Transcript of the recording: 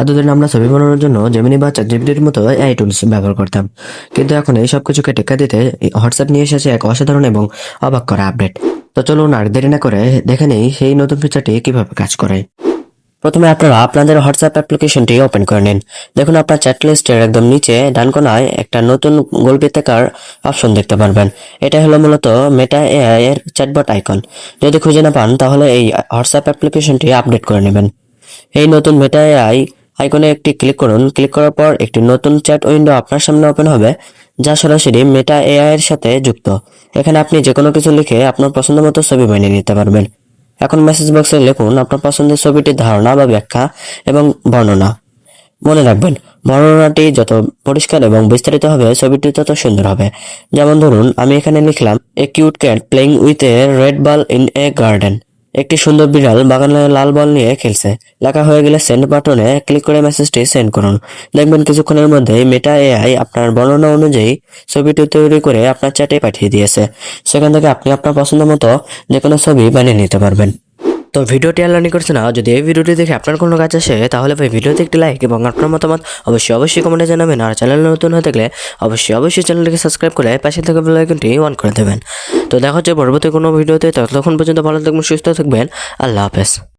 এতদিন আমরা ছবি বানানোর জন্য জেমিনি বা চ্যাটজিপিটির মতো এআই টুলস ব্যবহার করতাম, কিন্তু এখন এই সব কিছুকে টেক্কা দিতে হোয়াটসঅ্যাপ নিয়ে এসেছে এক অসাধারণ এবং অবাক করা আপডেট। তো চলুন আর দেরি না করে দেখে নেই সেই নতুন ফিচারটি কিভাবে কাজ করে। প্রথমে আপনারা আপনাদের হোয়াটসঅ্যাপ অ্যাপ্লিকেশনটি ওপেন করে নিন। দেখুন আপনার চ্যাট লিস্টের একদম নিচে ডান কোনায় একটা নতুন গোলবৃত্তাকার অপশন দেখতে পারবেন। এটা হলো মূলত মেটা এআই এর চ্যাটবট আইকন। যদি খুঁজে না পান তাহলে এই হোয়াটসঅ্যাপ অ্যাপ্লিকেশনটি আপডেট করে নেবেন। এই নতুন মেটা এআই আইকনে একটি ক্লিক করুন। ক্লিক করার পর একটি নতুন চ্যাট উইন্ডো আপনার সামনে ওপেন হবে, যা সরাসরি মেটা এআই এর সাথে যুক্ত। এখানে আপনি যে কোনো কিছু লিখে আপনার পছন্দ মতো ছবি বানিয়ে নিতে পারবেন। এখন মেসেজ বক্সে লিখুন আপনার পছন্দের ছবিটির ধারণা বা ব্যাখ্যা এবং বর্ণনা। মনে রাখবেন, বর্ণনাটি যত পরিষ্কার এবং বিস্তারিত হবে ছবিটি তত সুন্দর হবে। যেমন ধরুন আমি এখানে লিখলাম a cute cat playing with a red ball in a garden. একটি সুন্দর বিড়াল বাগানে লাল বল নিয়ে খেলছে। লেখা হয়ে গেলে সেন্ড বাটনে ক্লিক করে মেসেজটি সেন্ড করুন। দেখবেন কিছুক্ষণের মধ্যেই মেটা এআই আপনার বর্ণনা অনুযায়ী ছবিটি তৈরি করে আপনার চ্যাটে পাঠিয়ে দিয়েছে। সেখান থেকে আপনি আপনার পছন্দ মতো যে কোনো ছবি বানিয়ে নিতে পারবেন। তো ভিডিওটি আর লার্নিং করছে না, যদি এই ভিডিওটি দেখে আপনার কোনো কাজ আসে তাহলে ভাই ভিডিওতে একটি লাইক এবং আপনার মতামত অবশ্যই কমেন্টে জানাবেন। আর চ্যানেল নতুন হয়ে থাকলে অবশ্যই চ্যানেলটিকে সাবস্ক্রাইব করে পাশে থাকা বেল আইকনটি অন করে দেবেন। তো দেখা হচ্ছে পরবর্তী কোনো ভিডিওতে, ততক্ষণ পর্যন্ত ভালো থাকবেন, সুস্থ থাকবেন। আল্লাহ হাফেজ।